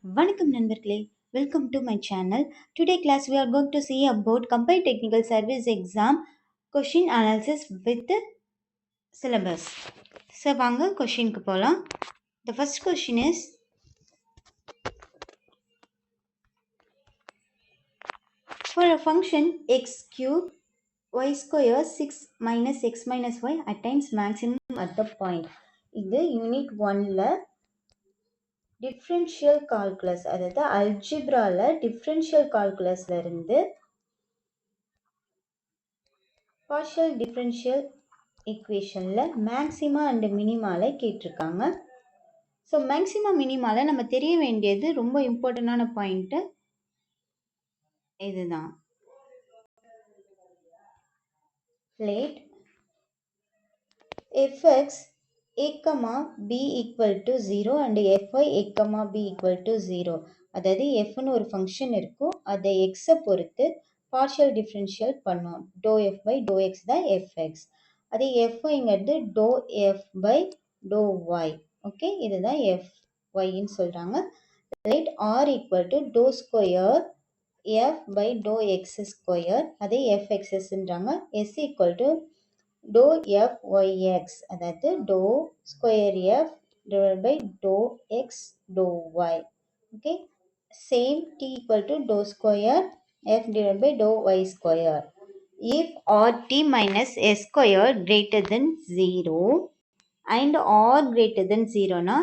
Vanakkam நண்பர்களே, welcome to my channel. Today class we are going to see about Combined Technical Service Exam question analysis with syllabus. So வாங்க கொஷினுக்கு போகலாம். The first question is, for a function x cube y square 6 minus x minus y attains maximum at the point. இது unit 1ல differential calculus, அதாவது அல்ஜிப்ரால differential கால்குலஸ்ல இருந்து partial differential ஈக்குவேஷனில் maxima and மினிமால கேட்டிருக்காங்க. So maxima மினிமால நம்ம தெரிய வேண்டியது ரொம்ப இம்பார்ட்டண்டான பாயிண்ட்டு இதுதான். Late fx a, b equal to 0 and fy a, b equal to 0. அதாவது fன்னு ஒரு ஃபங்க்ஷன் இருக்கும், அதை எக்ஸை பொறுத்து பார்ஷியல் டிஃப்ரென்ஷியல் பண்ணோம். Doe F by doe X தான் எஃப்எக்ஸ். அதே எஃப்ஒய்ங்கிறது doe F by doe Y. Okay, இதுதான் எஃப்ஒய்ன்னு சொல்கிறாங்க. Right, R equal to doe square F by doe X square, அதே எஃப்எக்ஸஸ்ன்றாங்க. S equal to doe F Y X, அதாவது doe square F divide by doe X doe Y. Okay, same t equal to dou square f divided by dou y square. If rt minus s square greater than 0 and r greater than 0 na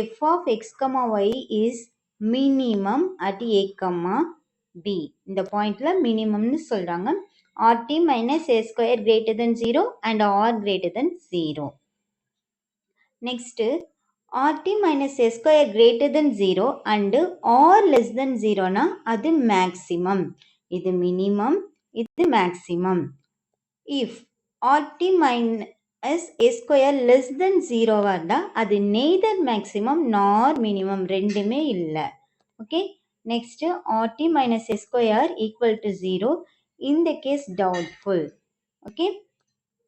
f of x comma y is minimum at a comma b. இந்த பாயிண்ட்ல மினிமம்னு சொல்றாங்க. rt minus s square greater than 0 and r greater than 0. Next, rt minus s square greater than 0 and r less than 0 na அது maximum. இது minimum, இது maximum. If rt minus s square less than 0 வந்தா அது neither maximum nor minimum, ரெண்டுமே இல்லை. Okay, next rt minus s square equal to 0, in the case doubtful. Okay,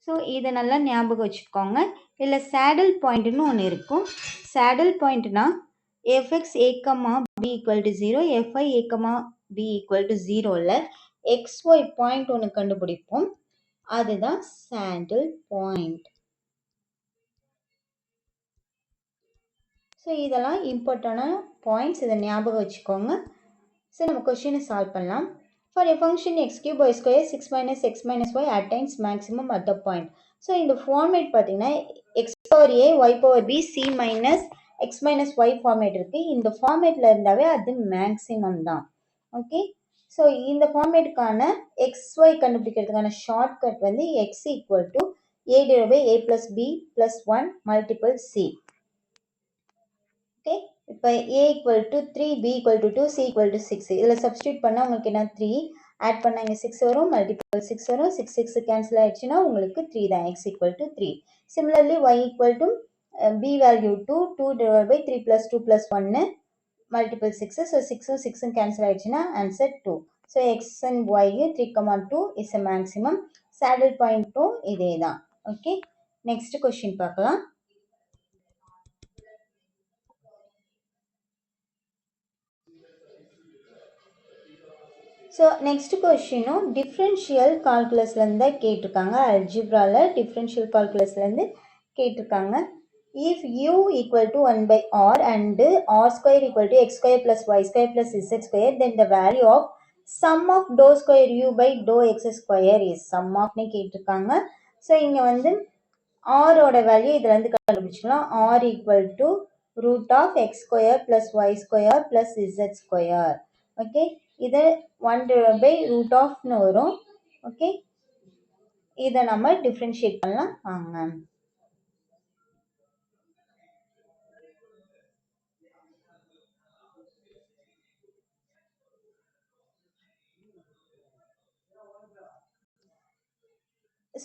so இதை நல்லா ஞாபகம் வச்சுக்கோங்க. இல்லை சேடல் பாயிண்ட்னு ஒன்று இருக்கும். சேடல் பாயிண்ட்னா F X A comma B equal to 0, F I A comma B equal to 0ல எக்ஸ்ஒய் பாயிண்ட் ஒன்று கண்டுபிடிப்போம், அதுதான் சேடல் பாயிண்ட். ஸோ இதெல்லாம் இம்பார்ட்டண்டான பாயிண்ட்ஸ், இதை ஞாபகம் வச்சுக்கோங்க. ஸோ நம்ம கொஸ்டினை சால்வ் பண்ணலாம். For a function x cube y square 6 minus x minus y attains maximum at the point. So இந்த ஃபார்மேட் பார்த்தீங்கன்னா x power a y power b c minus x minus y format இருக்கு. இந்த ஃபார்மேட்ல இருந்தாவே அது maximum தான். Okay, so இந்த ஃபார்மேட்டுக்கான xy கண்டுபிடிக்கிறதுக்கான shortcut வந்து x equal to a divided by a plus b plus 1 multiple c. Okay, இப்போ a equal to 3, b equal to 2, c equal to 6. இதில் substitute பண்ணால் உங்களுக்கு என்ன 3, ஆட் பண்ணால் இங்கே 6 வரும், மல்டிபிள் 6 வரும், 6 6 கேன்சல் ஆயிடுச்சுன்னா உங்களுக்கு 3 தான், x equal to 3. Similarly, y equal to b value 2, 2 divided by 3 plus 2 plus 1, multiple 6, so 6 6 cancel ஆயிடுச்சுன்னா answer 2. So x and y 3,2 is a maximum. Saddle பாயிண்ட்டும் இதே தான். ஓகே, நெக்ஸ்ட் கொஸ்டின் பார்க்கலாம். ஸோ நெக்ஸ்ட் கொஸ்டினும் டிஃப்ரென்ஷியல் கால்குலஸ்லேருந்து தான் கேட்டிருக்காங்க. அல்ஜிப்ராவில் differential கால்குலஸ்லேருந்து கேட்டிருக்காங்க. If u equal to 1 by r and r square equal to x square plus y square plus z square, then the value of sum of dou square u by dou x square is sum ofனு கேட்டிருக்காங்க. So இங்கே வந்து ஆரோட value இதில் வந்து கண்டுபிடிச்சிக்கலாம். r equal to root of x square plus y square plus z square. Okay, இது 1 divided by root ofனு வரும். Okay, இதை நம்ம டிஃப்ரென்ஷியேட் பண்ணலாம் வாங்க.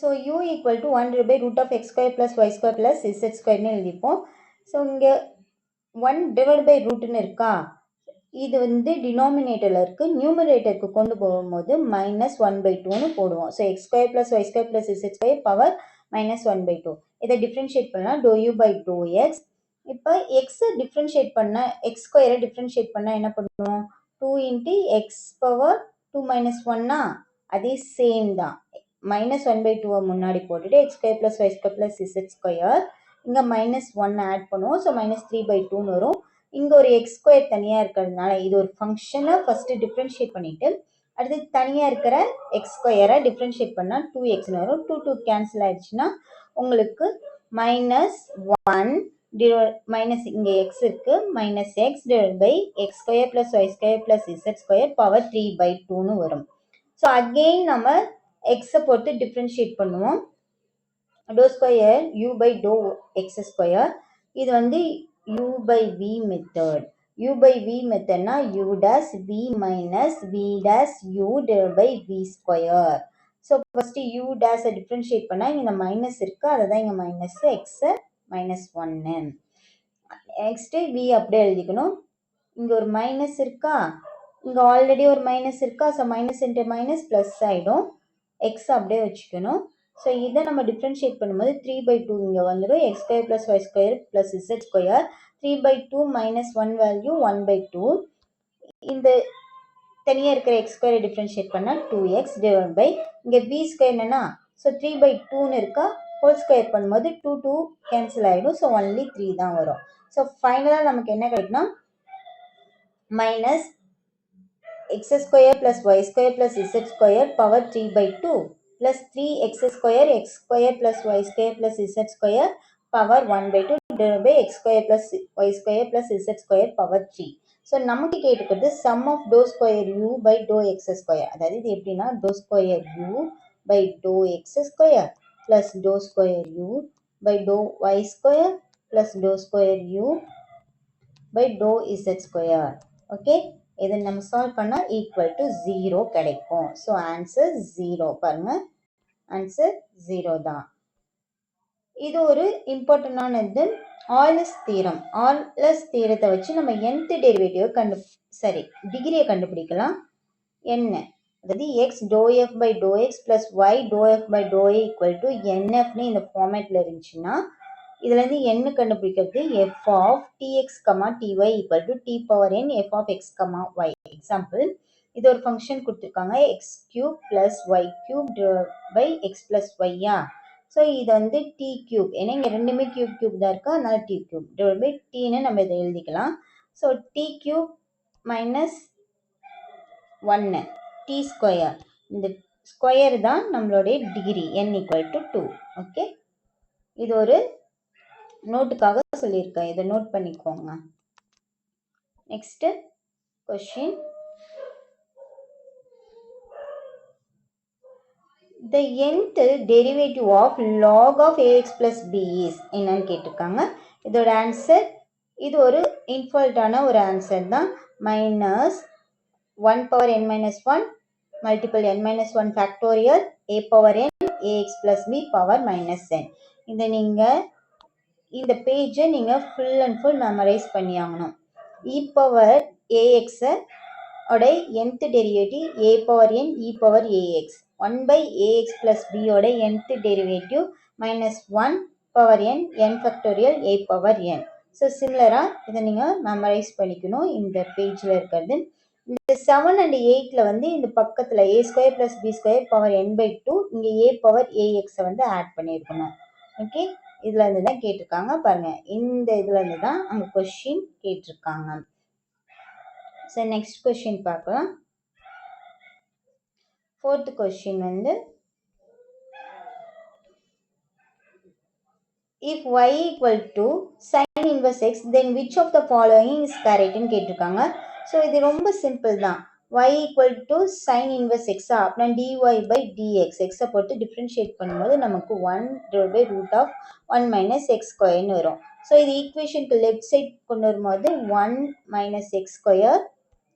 So u equal to 1 divided by root of x square plus y square plus z squareனு எழுதிப்போம். So இங்கே 1 divided by rootனு இருக்கா, இது வந்து டினாமினேட்டரில் இருக்குது, நியூமரேட்டருக்கு கொண்டு போகும்போது -1/2ன்னு போடுவோம். So x square plus y square plus z square power -1/2. இதை டிஃப்ரென்ஷியேட் பண்ணலாம். dou u by dou x இப்போ எக்ஸை டிஃப்ரென்ஷியேட் பண்ண எக்ஸ் ஸ்கொயரை டிஃப்ரென்ஷியேட் பண்ண என்ன பண்ணுவோம்? 2 இன்ட்டு எக்ஸ் பவர் 2 மைனஸ் ஒன்னா, அதே சேம் தான். -1/2 முன்னாடி போட்டுட்டு x square plus Y square plus Z square, இங்கே -1 ஆட் பண்ணுவோம். ஸோ -3/2ன்னு வரும். இங்கே ஒரு எக்ஸ் ஸ்கொயர் தனியாக இருக்கிறதுனால இது ஒரு ஃபங்க்ஷனை ஃபஸ்ட்டு டிஃப்ரென்ஷியேட் பண்ணிவிட்டு அடுத்து தனியாக இருக்கிற எக்ஸ் ஸ்கொயரை டிஃப்ரென்ஷியேட் பண்ணால் 2xன்னு வரும். 2 கேன்சல் ஆயிடுச்சுன்னா உங்களுக்கு -1 மைனஸ் இங்கே எக்ஸ் இருக்கு, minus X divide by X square plus Y square plus Z square power 3/2ன்னு வரும். ஸோ அகெயின் நம்ம எக்ஸை பொறுத்து டிஃப்ரென்ஷியேட் பண்ணுவோம். Doe square u by doe X square, இது வந்து u by v method. u by v மெத்தட்னா u dash v minus v dash u divide by v square. So first u டேஸை differentiate பண்ணால் இங்கே இந்த மைனஸ் இருக்குது, அதை தான் இங்கே மைனஸ் எக்ஸை -1. நெக்ஸ்ட்டு v அப்படியே எழுதிக்கணும். இங்கே ஒரு மைனஸ் இருக்கா, இங்கே ஆல்ரெடி ஒரு மைனஸ் இருக்கா, so minus into minus plus ஆகிடும். எக்ஸ் அப்படியே வச்சுக்கணும். ஸோ இதை நம்ம டிஃப்ரென்ஷியேட் பண்ணும்போது 3/2 இங்கே வந்துடும். X square plus Y square plus Z square, 3/2 minus 1 value 1/2. இந்த தனியாக இருக்கிற எக்ஸ் ஸ்கொயரை டிஃப்ரென்ஷியேட் பண்ணால் 2x டிவைட் பை இங்கே v ஸ்கொயர் என்னன்னா, ஸோ 3/2ன்னு இருக்கா, ஹோல் ஸ்கொயர் பண்ணும்போது 2 கேன்சல் ஆகிடும். ஸோ ஒன்லி 3 தான் வரும். ஸோ ஃபைனலாக நமக்கு என்ன கிடைக்குன்னா minus x square plus y square plus z square power 3/2 plus 3x square plus y square plus z square power 1/2 divided by x square plus y square plus z square power 3. So நமக்கு கேட்டுக்கிறது sum of dou square u by dou x square. அதாவது இது எப்படின்னா dou square u by dou x square plus dou square u by dou y square plus dou square u by dou z square. Okay, இதை நம்ம solve பண்ணால் equal to 0 கிடைக்கும். So answer 0. பாருங்க, answer 0 தான். இது ஒரு இம்பார்ட்டண்டான இது ஆய்லர்ஸ் தியரம். ஆய்லர்ஸ் தியரத்தை வச்சு நம்ம nth டெரிவேட்டிவ் டிகிரியை கண்டுபிடிக்கலாம். என்ன, அதாவது X doe F by doe X plus Y doe F by doe A equal to என்எஃப்னு இந்த ஃபார்மேட்டில் இருந்துச்சுன்னா இதுலேருந்து என்ன கண்டுபிடிக்கிறது, F of T X comma T Y equal to T power N F of X comma Y. Example, இது ஒரு function கொடுத்துருக்காங்க, X cube plus Y cube by X plus ஒய்யா. ஸோ இது வந்து டி கியூப், ஏன்னா இங்கே ரெண்டுமே கியூப் கியூப் தான் இருக்கா, அதனால டி கியூப் டிவைட் பை டீன்னு நம்ம இதை எழுதிக்கலாம். So D cube minus 1 D square, இந்த ஸ்கொயர் தான் நம்மளுடைய degree n equal to 2. Okay, இது ஒரு நோட்டுக்காக சொல்லியிருக்கேன், இதை நோட் பண்ணிக்கோங்க. Next question, the nth derivative of log of ax plus b is என்னன்னு கேட்டிருக்காங்க. இதோட ஆன்சர், இது ஒரு இன்ஃபால்ட்டான ஒரு ஆன்சர் தான், minus 1 power n minus 1 multiple n minus 1 factorial a power n ax plus b power minus n. இதை நீங்கள் இந்த பேஜை நீங்கள் ஃபுல் அண்ட் ஃபுல் மெமரைஸ் பண்ணி ஆகணும். இ பவர் ஏஎக்ஸை ஓட nth derivative a power n e power ax, 1 by ax plus b ஓட nth derivative minus 1 power n n factorial a power n. So சிமிலராக இதை நீங்கள் மெமரைஸ் பண்ணிக்கணும். இந்த பேஜில் இருக்கிறது இந்த 7 and 8ல் வந்து இந்த பக்கத்தில் a square plus b square power n/2, இங்கே a பவர் ax வந்து ஆட் பண்ணியிருக்கணும். ஓகே, இதுல இருந்து தான் கேட்டிருக்காங்க. பாருங்க, இந்த இதுல இருந்து தான் அங்க கொஸ்டின் கேட்டிருக்காங்க. ஸோ நெக்ஸ்ட் கொஸ்டின் பார்க்கலாம். 4th கொஸ்டின் வந்து, if y equal to sin inverse x then which of the following is correct ன்னு கேட்டிருக்காங்க. ஸோ இது ரொம்ப சிம்பிள் தான். y equal to sin inverse x அப்படின்னா dy by dx, x பொறுத்து differentiate பண்ணும்போது நமக்கு 1 divided by root of 1 minus x square வரும். ஸோ இது ஈக்குவேஷனுக்கு லெஃப்ட் சைட் கொண்டு வரும்போது 1 minus x square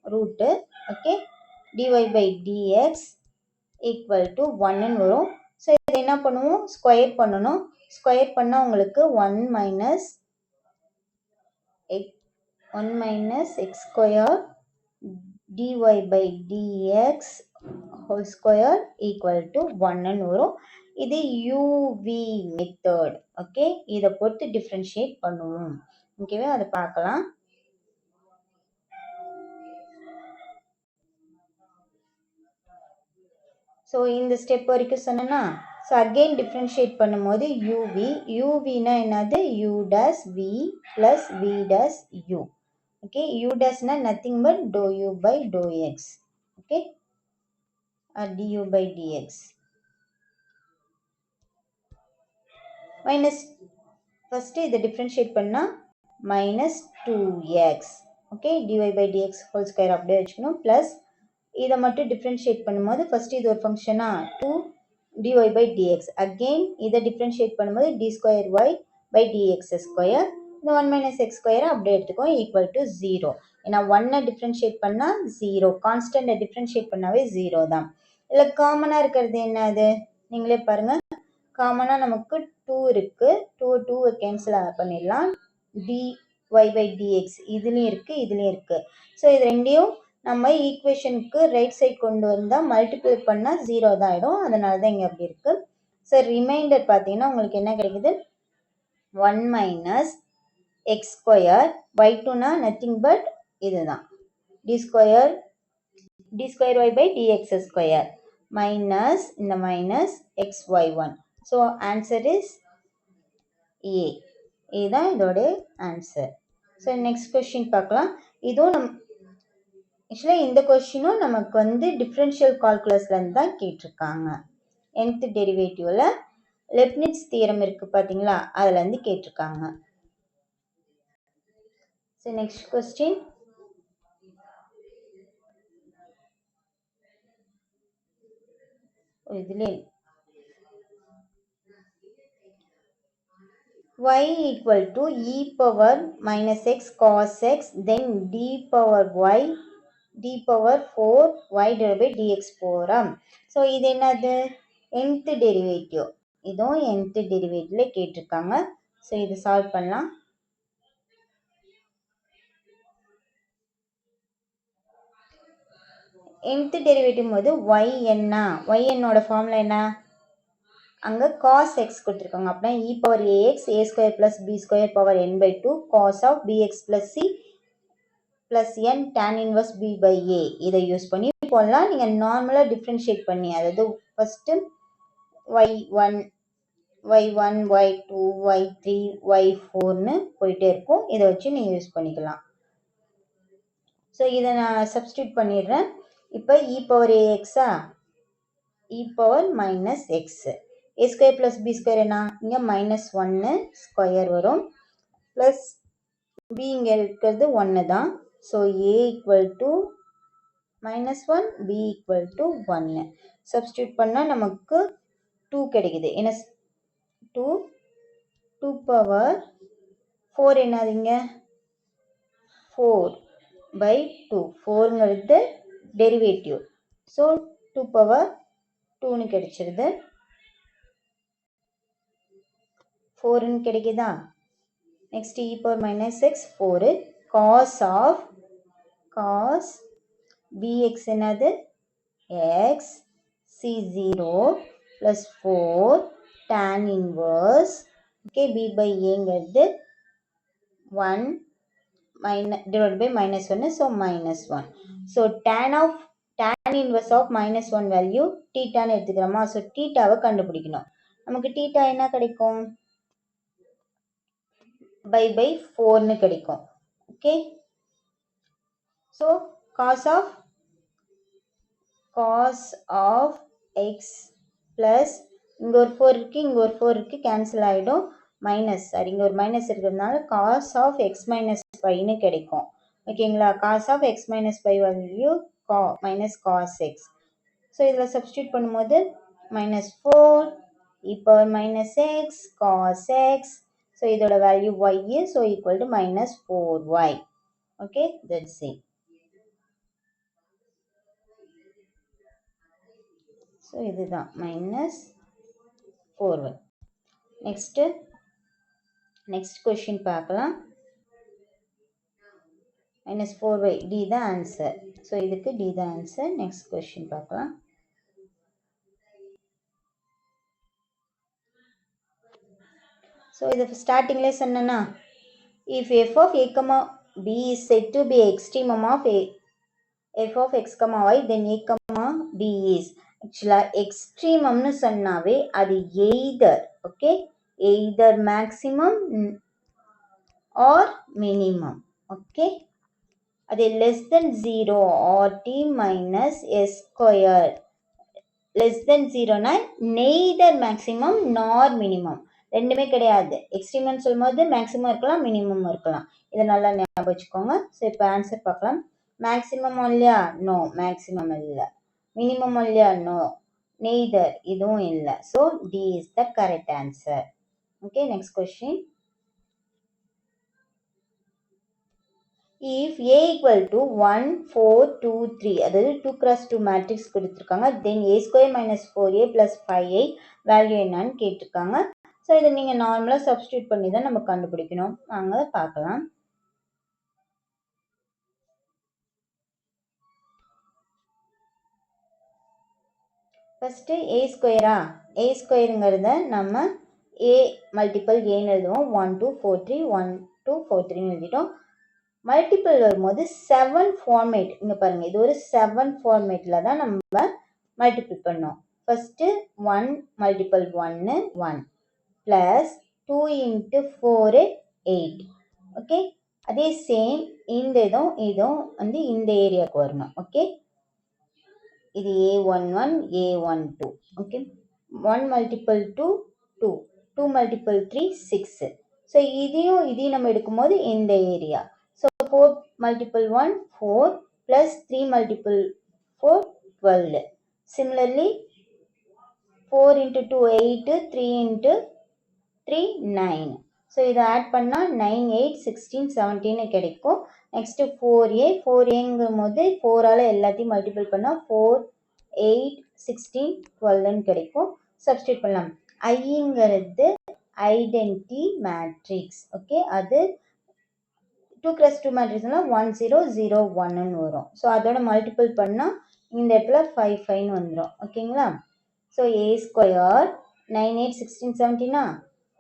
root, okay, dy by dx equal to 1 வரும். So இது என்ன பண்ணுவோம், ஸ்கொயர் பண்ணணும். ஸ்கொயர் பண்ணால் உங்களுக்கு 1 minus x square dy by dx whole square equal to 1 வரும். இது uv மெத்தட். ஓகே, இதை பொறுத்து டிஃப்ரென்ஷியேட் பண்ணுவோம். ஓகேவா, அதை பார்க்கலாம். ஸோ இந்த ஸ்டெப் வரைக்கும் சொன்னேன்னா, ஸோ அகெயின் டிஃப்ரென்ஷியேட் பண்ணும்போது யூவினா என்னது, U dash V plus V dash U. Okay, U டேஸ்னா nothing but doe U by doe X. Okay, du by dx minus, first இதை டிஃப்ரென்ஷியேட் பண்ணால் minus 2x. Okay, dy by dx whole square அப்படியே வச்சுக்கணும். Plus இதை மட்டும் differentiate பண்ணும்போது first இது ஒரு ஃபங்க்ஷனா 2 dy by dx. அகெயின் இதை டிஃப்ரென்ஷியேட் பண்ணும்போது d square y by dx square. இந்த 1 மைனஸ் எக்ஸ் ஸ்கொயரை அப்படியே எடுத்துக்கோம், ஈக்குவல் டு 0. ஏன்னா 1-ஐ டிஃப்ரென்ஷியேட் பண்ணால் 0, கான்ஸ்டன்ட்டை டிஃப்ரென்ஷியேட் பண்ணாவே 0 தான். இல்லை காமனாக இருக்கிறது என்னது, நீங்களே பாருங்கள். காமனாக நமக்கு 2 இருக்குது, 2 கேன்சல் பண்ணிடலாம். dy by dx இதுலேயும் இருக்குது, இதுலேயும் இருக்குது. ஸோ இது ரெண்டையும் நம்ம ஈக்குவேஷனுக்கு ரைட் சைட் கொண்டு வந்தால் மல்டிப்ளை பண்ணால் 0 தான் ஆகிடும். அதனால தான் இங்கே அப்படி இருக்குது. ஸோ ரிமைண்டர் பார்த்தீங்கன்னா உங்களுக்கு என்ன கிடைக்குது, 1 மைனஸ் எக்ஸ் ஸ்கொயர் y2னா நத்திங் பட் இதுதான் D square y by dx square minus இந்த minus X y1. So answer is A. இதுதான் இதோட ஆன்சர். ஸோ நெக்ஸ்ட் கொஸ்டின் பார்க்கலாம். இதுவும் ஆக்சுவலாக இந்த கொஸ்டினும் நமக்கு வந்து டிஃப்ரென்ஷியல் கால்குலஸ்லேருந்து தான் கேட்டிருக்காங்க. nth டெரிவேட்டிவில் லெப்னிட்ஸ் தியரம் இருக்குது பார்த்தீங்களா, அதுலேருந்து கேட்டிருக்காங்க. ஸோ நெக்ஸ்ட் கொஸ்டின், இதுலேயே y equal to e power minus x cos x then d power y d power 4 y divided by dx போகிறோம். ஸோ இது என்னது, nth டெரிவேட்டிவ். இதுவும் nth டெரிவேட்டிவ்ல கேட்டிருக்காங்க. ஸோ இது சால்வ் பண்ணலாம். nth டெரிவேட்டிவ் போது y என்ன, y என்னோட ஃபார்முலா என்ன, அங்கே cos x கொடுத்துருக்காங்க. அப்படின்னா e power ax a square plus b square power n by 2 cos of bx plus c plus n tan inverse b by a. இதை use பண்ணி போடலாம். நீங்கள் நார்மலாக டிஃப்ரென்ஷியேட் பண்ணி, அதாவது ஃபஸ்ட்டு y1 y2 y3 y4ன்னு போயிட்டே இருக்கும். இதை வச்சு நீங்கள் யூஸ் பண்ணிக்கலாம். ஸோ இதை நான் சப்ஸ்டியூட் பண்ணிடுறேன். இப்போ e பவர் axஆ e power minus X, a square plus B square என்ன, இங்கே மைனஸ் 1 ஸ்கொயர் வரும், ப்ளஸ் b இங்கே இருக்கிறது 1 தான். So a equal to minus 1, b equal to 1. Substitute பண்ணால் நமக்கு 2 கிடைக்குது. ஏன்னா 2 பவர் 4 என்னதுங்க, 4 பை 2, 4ங்கிறது டெரிவேட்டிவ். ஸோ 2 பவர் 2ன்னு கிடைச்சிருது, 4ன்னு கிடைக்குதா. Next e power minus X 4 cos of cos bx என்னது x c0 plus 4 tan inverse. Okay, b by ஏங்கிறது 1 divided by minus 1, so minus 1. So tan inverse of minus 1 value theta ன்னு எடுத்துக்கிறோமா. So தீட்டாவை கண்டுபிடிக்கணும். நமக்கு தீட்டா என்ன கிடைக்கும், by 4ன்னு கிடைக்கும். Okay, so cos of x plus இங்கே ஒரு 4 இருக்குது, இங்கே ஒரு 4 இருக்குது, கேன்சல் ஆகிடும். மைனஸ், சாரி இங்கே ஒரு மைனஸ் இருக்கிறதுனால cos of x மைனஸ் 5ன்னு கிடைக்கும். ஓகேங்களா, cos of x மைனஸ் 5 value minus cos x. So இதில் சப்ஸ்டியூட் பண்ணும்போது minus 4 e power minus X cos x. So இதோட value y, so equal to minus 4y. Okay, that's it. So இதுதான் minus 4y. Next question பார்க்கலாம். Minus 4y, D தான் answer. So இதுக்கு D தான் answer. Next question பார்க்கலாம். So இது ஸ்டார்டிங்லேயே சொன்னேன்னா If f of a comma b is said to be extremum of f of x comma y, then a comma b is actually extremumனு சொன்னாவே அது either, okay, either maximum or minimum, okay. அது less than 0 or t minus s square less than 0 னா neither maximum nor minimum, ரெண்டுமே கிடையாது. எக்ஸ்ட்ரீம்னு சொல்லும்போது maximum இருக்கலாம், minimum இருக்கலாம். இதை நல்லா ஞாபகம் வச்சுக்கோங்க. ஸோ இப்போ ஆன்சர் பார்க்கலாம். மேக்ஸிமம் இல்லையா? நோ, மேக்ஸிமம் இல்லை. மினிமம் இல்லையா? நோ, நெய்தர், இதுவும் இல்லை. So D is the correct answer. Okay, next question. If A equal to 1, 4, 2, 3, அதாவது 2 cross 2 matrix கொடுத்திருக்காங்க, then A square minus 4A plus 5A value என்னன்னு கேட்டிருக்காங்க. ஸோ இதை நீங்கள் நார்மலாக சப்ஸ்டியூட் பண்ணி தான் நம்ம கண்டுபிடிக்கணும். வாங்க பார்க்கலாம். First A ஸ்கொயரா? A ஸ்கொயருங்கிறத நம்ம A மல்டிபிள் ஏன்னு எழுதுவோம். 1, 2, 4, 3, 1, 2, 4, 3ன்னு எழுதிட்டோம். மல்டிபிள் வரும்போது 7 ஃபார்மேட், இங்கே பாருங்கள், இது ஒரு 7 ஃபார்மேட்டில் தான் நம்ம மல்டிபிள் பண்ணோம். First 1 multiple 1 1 plus 2 into 4 8, okay. அதே சேம் இந்த இதுவும் வந்து இந்த ஏரியாவுக்கு வரணும், ஓகே. இது A11 A12, okay. 1 multiple 2 2 2 multiple 3 6. So இதையும் நம்ம எடுக்கும்போது இந்த area. So 4 multiple 1 4 plus 3 multiple 4 12. Similarly 4 into 2 8, 3 into 3 9. So இதை ஆட் பண்ணால் 9 8 16 17 கிடைக்கும். நெக்ஸ்ட்டு 4A 4Aங்கும் போது 4ஆல் எல்லாத்தையும் மல்டிபிள் பண்ணால் 4 8 16 12ன்னு கிடைக்கும். சப்ஸ்டியூட் பண்ணலாம். ஐங்கிறது ஐடென்டி மேட்ரிக்ஸ், ஓகே. அது 2 cross 2 மேட்ரிக்ஸ்னா 1 0 0 1ன்னு வரும். ஸோ அதோட மல்டிபிள் பண்ணால் இந்த இடத்துல 5 5ன்னு வந்துடும், ஓகேங்களா. ஸோ ஏ ஸ்கொயர் 9 8 16 17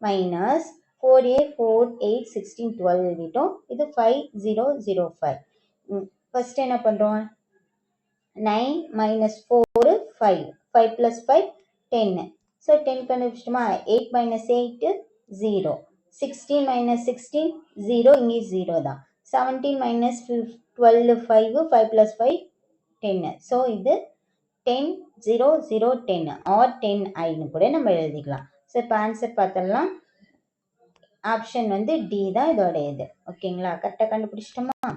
மைனஸ் 4A 4 8 16 12 எழுதிட்டோம். இது 5 0 0 5. ஃபர்ஸ்ட் என்ன பண்ணுறோம்? 9 minus 4 5 5 plus 5 10. So 10 கண்டுபிடிச்சிட்டோமா? 8 minus 8 0. 16 minus 16 0, இங்கே 0 தான். 17 minus 12 5 5 plus 5 10. ஸோ இது 10 0 0 10 ஆர் 10 ஐன்னு கூட நம்ம எழுதிக்கலாம். ஸோ இப்போ ஆன்சர் பார்த்தலாம். ஆப்ஷன் வந்து டி தான் இதோட இது, ஓகேங்களா. கரெக்டாக கண்டுபிடிச்சிட்டோமா?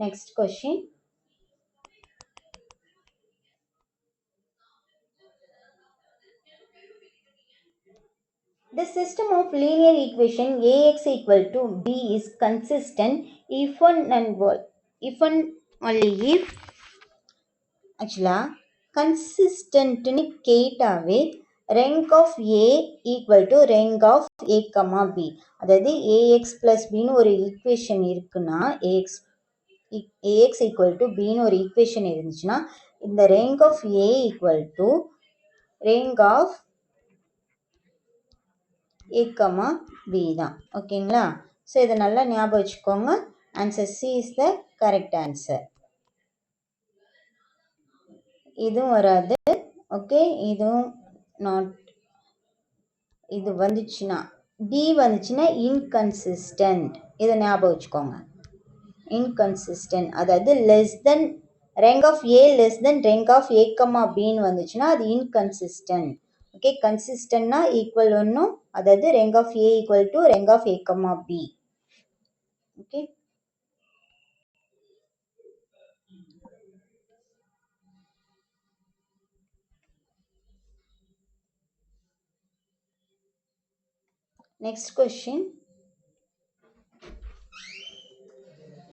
Next question. The system of linear equation Ax equal to b is consistent if only if actually consistentனு கேட்டாவே rank of A equal to rank of A, B. அதாவது Ax plus bன்னு ஒரு ஈக்குவேஷன் இருக்குன்னா, Ax equal to bன்னு ஒரு equation இருந்துச்சுன்னா, இந்த rank of A equal to rank of A, B தான், ஓகேங்களா. So இதை நல்லா ஞாபகம் வச்சுக்கோங்க. Answer C is the correct answer. இதுவும் வராது, ஓகே. இதுவும் நாட். இது வந்துச்சுன்னா டி வந்துச்சுன்னா இன்கன்சிஸ்டன்ட். இதை ஞாபகம் வச்சுக்கோங்க. இன்கன்சிஸ்டன்ட் அதாவது less than rank of A less than rank of A, Bன்னு வந்துச்சுன்னா அது இன்கன்சிஸ்டன்ட். ஓகே, கன்சிஸ்டன்ட்னா ஈக்குவல் ஒன்றும், அதாவது rank of A equal to rank of A, B. Okay, next question.